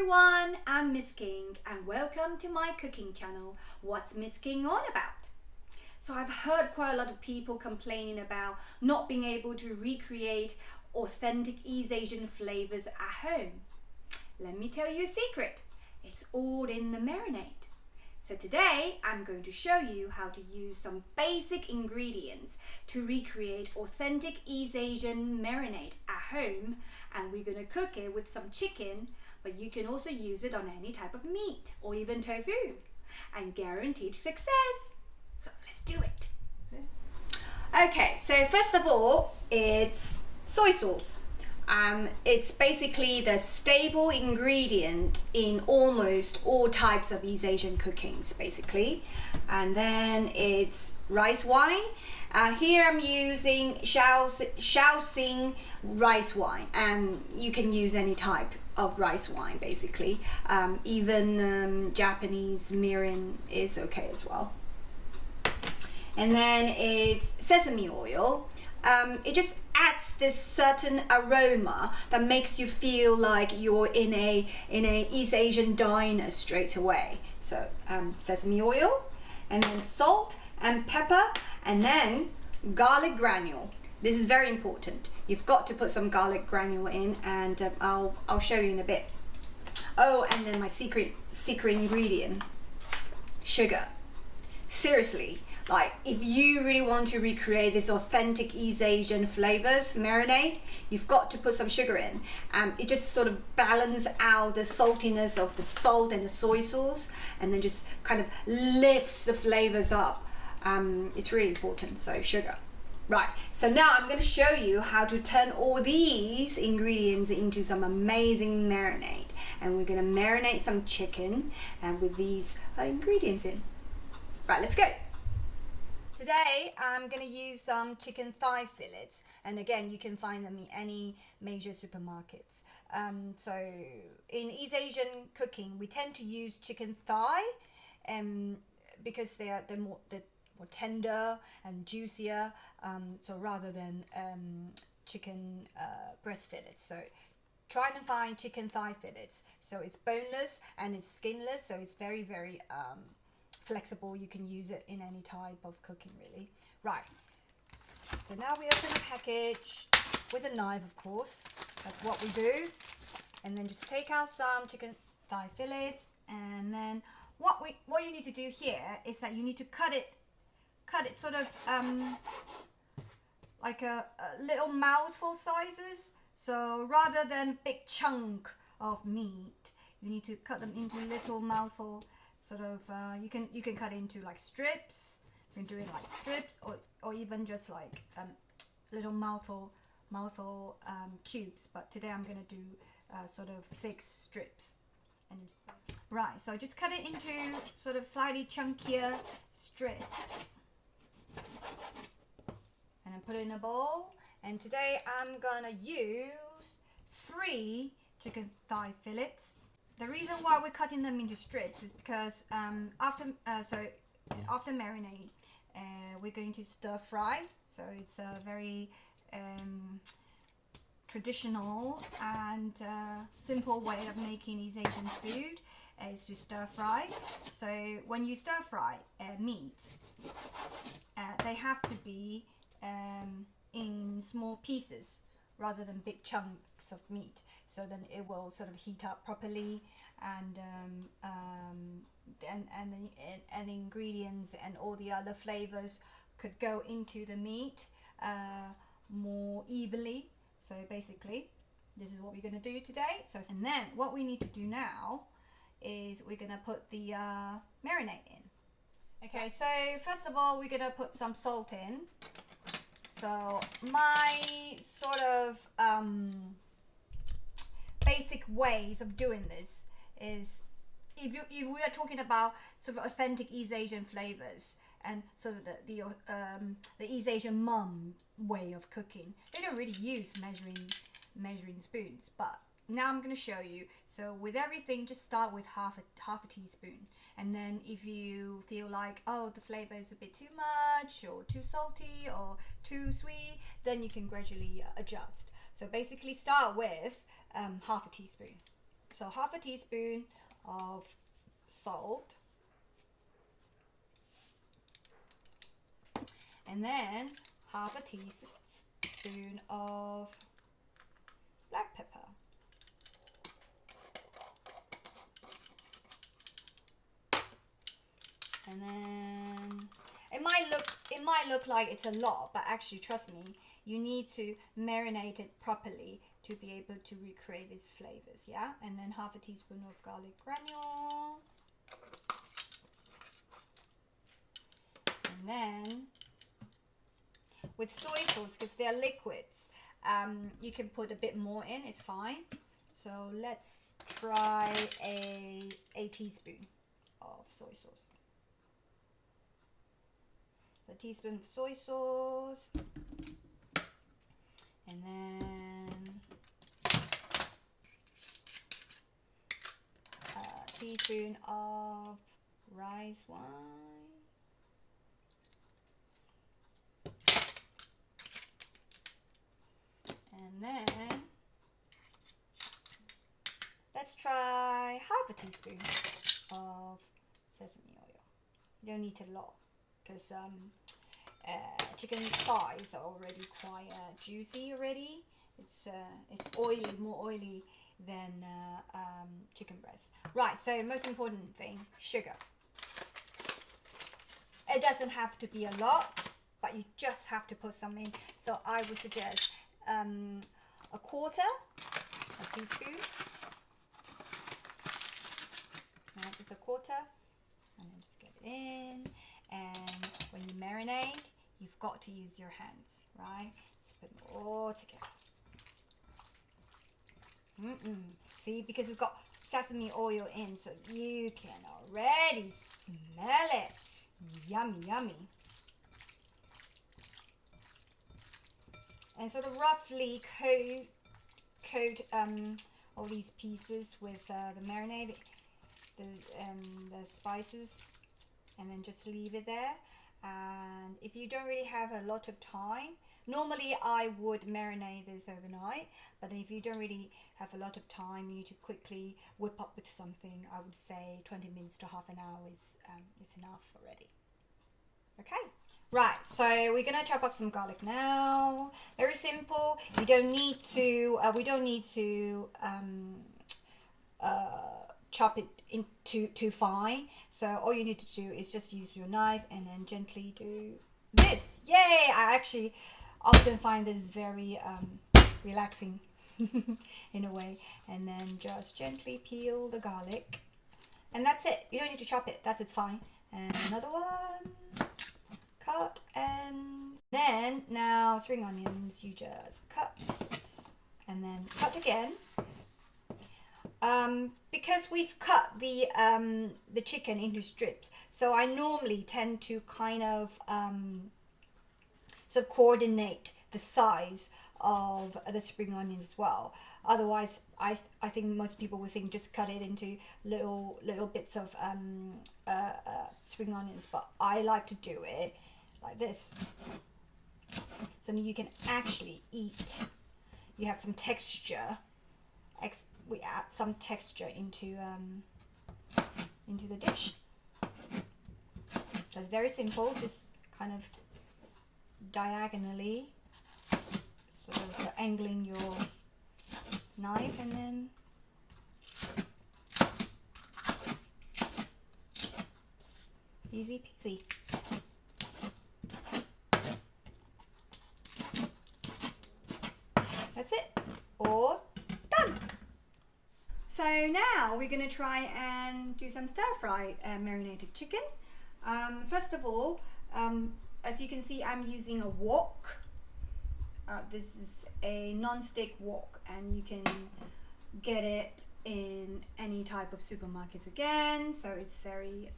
everyone, I'm Miss King and welcome to my cooking channel. What's Miss King on about? So I've heard quite a lot of people complaining about not being able to recreate authentic East Asian flavors at home. Let me tell you a secret. It's all in the marinade. So today I'm going to show you how to use some basic ingredients to recreate authentic East Asian marinade at home, and we're going to cook it with some chicken, but you can also use it on any type of meat or even tofu, and guaranteed success. So let's do it. Okay, so first of all, it's soy sauce. It's basically the staple ingredient in almost all types of East Asian cookings, basically. And then it's rice wine. Here I'm using Shaoxing rice wine, and you can use any type of rice wine, basically. Even Japanese mirin is okay as well. And then it's sesame oil. It just adds this certain aroma that makes you feel like you're in a East Asian diner straight away. So sesame oil, and then salt and pepper, and then garlic granule. This is very important. You've got to put some garlic granule in, and I'll show you in a bit. Oh, and then my secret ingredient, sugar. Seriously, like if you really want to recreate this authentic East Asian flavors marinade, you've got to put some sugar in. It just sort of balances out the saltiness of the salt and the soy sauce, and then just kind of lifts the flavors up. It's really important, so sugar. Right, so now I'm going to show you how to turn all these ingredients into some amazing marinade. And we're going to marinate some chicken with these ingredients in. Right, let's go. Today I'm going to use some chicken thigh fillets, and again you can find them in any major supermarkets. So in East Asian cooking we tend to use chicken thigh because they're more tender and juicier, so rather than chicken breast fillets. So try and find chicken thigh fillets. So it's boneless and it's skinless, so it's very flexible. You can use it in any type of cooking, really. Right, so now we open the package with a knife, of course. That's what we do. And then just take out some chicken thigh fillets, and then what you need to do here is that you need to cut it sort of like a little mouthful sizes. So rather than big chunk of meat, you need to cut them into little mouthful. Sort of, you can cut into like strips. You can do it like strips, or even just like little mouthful cubes. But today I'm gonna do sort of thick strips. And right, so just cut it into sort of slightly chunkier strips, and then put it in a bowl. And today I'm gonna use 3 chicken thigh fillets. The reason why we're cutting them into strips is because after marinade, we're going to stir fry. So it's a very traditional and simple way of making East Asian food, is to stir fry. So when you stir fry meat, they have to be in small pieces rather than big chunks of meat. So then it will sort of heat up properly, and the ingredients and all the other flavors could go into the meat more evenly. So basically, this is what we're going to do today. So, and then what we need to do now is we're going to put the marinade in. Okay, so first of all, we're going to put some salt in. So my sort of basic ways of doing this is, if we are talking about sort of authentic East Asian flavors and sort of the East Asian mum way of cooking, they don't really use measuring spoons. But now I'm going to show you. So with everything, just start with half a teaspoon, and then if you feel like, oh, the flavor is a bit too much or too salty or too sweet, then you can gradually adjust. So basically start with half a teaspoon. So half a teaspoon of salt, and then half a teaspoon of black pepper. And then it might look like it's a lot, but actually trust me, you need to marinate it properly to be able to recreate its flavors. Yeah, and then half a teaspoon of garlic granule, and then with soy sauce, because they're liquids, you can put a bit more in, it's fine. So let's try a teaspoon of soy sauce. So a teaspoon of soy sauce, and then a teaspoon of rice wine, and then let's try half a teaspoon of sesame oil. You don't need a lot, because chicken thighs are already quite juicy already. It's oily, more oily than chicken breast. Right, so most important thing, sugar. It doesn't have to be a lot, but you just have to put some in. So I would suggest a quarter a teaspoon. Now just a quarter, and then just get it in. And when you marinate, you've got to use your hands, right? Just put them all together. See, because we've got sesame oil in, so you can already smell it. Yummy, yummy. And sort of roughly coat all these pieces with the marinade, the spices, and then just leave it there. And if you don't really have a lot of time, normally I would marinate this overnight, but if you don't really have a lot of time, you need to quickly whip up with something, I would say 20 minutes to half an hour is enough already. Okay, right, so we're gonna chop up some garlic now. Very simple. You don't need to we don't need to chop it into too fine. So all you need to do is just use your knife and then gently do this. Yay! I actually often find this very relaxing in a way. And then just gently peel the garlic, and that's it. You don't need to chop it. It's fine. And another one, cut. And then now spring onions, you just cut and then cut again. Because we've cut the chicken into strips, so I normally tend to kind of sort of coordinate the size of the spring onions as well. Otherwise, I think most people would think just cut it into little bits of spring onions, but I like to do it like this, so you can actually eat. You have some texture. We add some texture into the dish. So it's very simple, just kind of diagonally sort of angling your knife, and then easy peasy. That's it, all done. So now we're going to try and do some stir-fry marinated chicken. First of all, as you can see, I'm using a wok. This is a non-stick wok, and you can get it in any type of supermarkets again, so it's very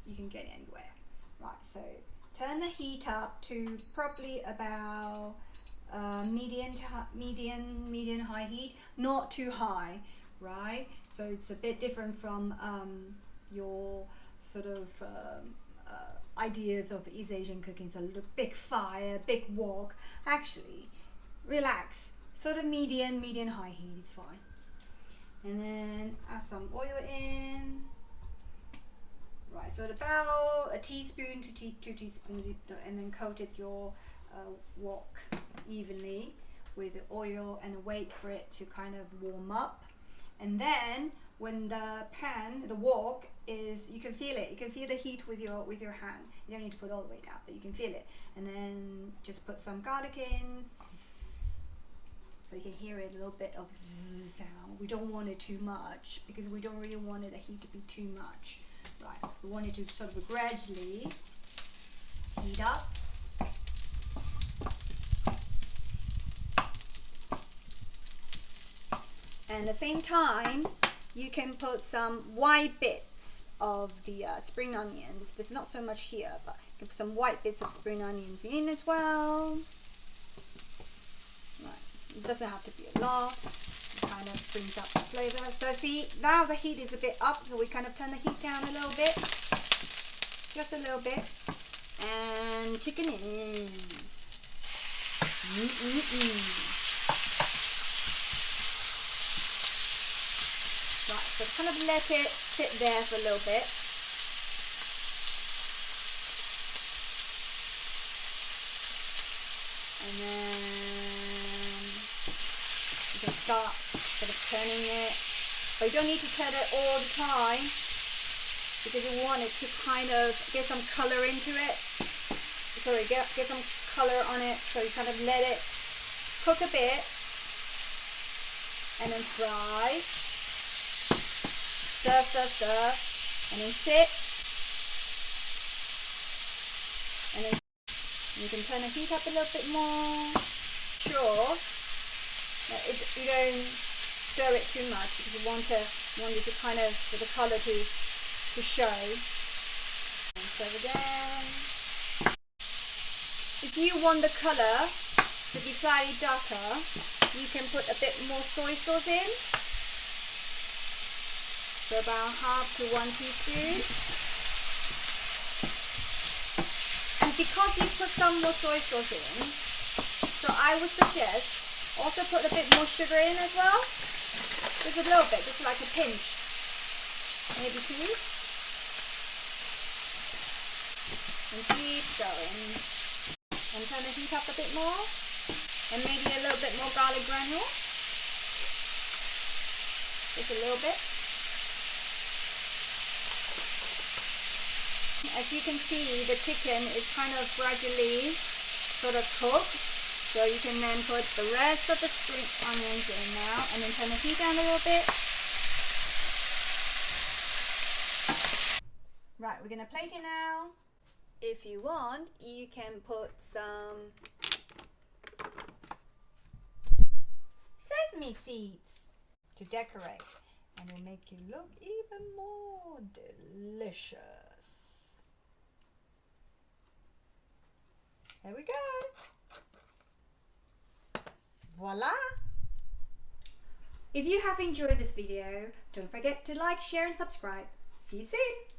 you can get it anywhere. Right, so turn the heat up to probably about medium high heat, not too high, right? So it's a bit different from your sort of ideas of East Asian cooking. So big fire, big wok. Actually, relax. Sort of medium high heat is fine. And then add some oil in. Right, so about a teaspoon to 2 teaspoons, and then coated your wok evenly with the oil and wait for it to kind of warm up. And then when the wok is, you can feel it. You can feel the heat with your hand. You don't need to put all the way down, but you can feel it. And then just put some garlic in, so you can hear it, a little bit of sound. We don't want it too much because we don't really want the heat to be too much. Right, we want it to sort of gradually heat up. And at the same time, you can put some white bits of the spring onions. There's not so much here, but you can put some white bits of spring onions in as well. Right. It doesn't have to be a lot. It kind of brings up the flavour. So see, now the heat is a bit up, so we kind of turn the heat down a little bit. Just a little bit. And chicken in. Right, so kind of let it sit there for a little bit. And then you can start sort of turning it, but you don't need to turn it all the time because you want it to kind of get some color into it. Sorry, get some color on it, so you kind of let it cook a bit and then fry. Stir, stir, stir, and then sit. And then you can turn the heat up a little bit more. Sure, you don't stir it too much because you want it to kind of, for the colour to show. And stir again. If you want the colour to be slightly darker, you can put a bit more soy sauce in. So about half to 1 teaspoon. And because you put some more soy sauce in, so I would suggest also put a bit more sugar in as well. Just a little bit, just like a pinch. Maybe 2. And keep going. And turn the heat up a bit more. And maybe a little bit more garlic granule. Just a little bit. As you can see, the chicken is kind of gradually sort of cooked. So you can then put the rest of the spring onions in now and then turn the heat down a little bit. Right, we're going to plate it now. If you want, you can put some sesame seeds to decorate, and it'll make you look even more delicious. There we go. Voila! If you have enjoyed this video, don't forget to like, share and subscribe. See you soon!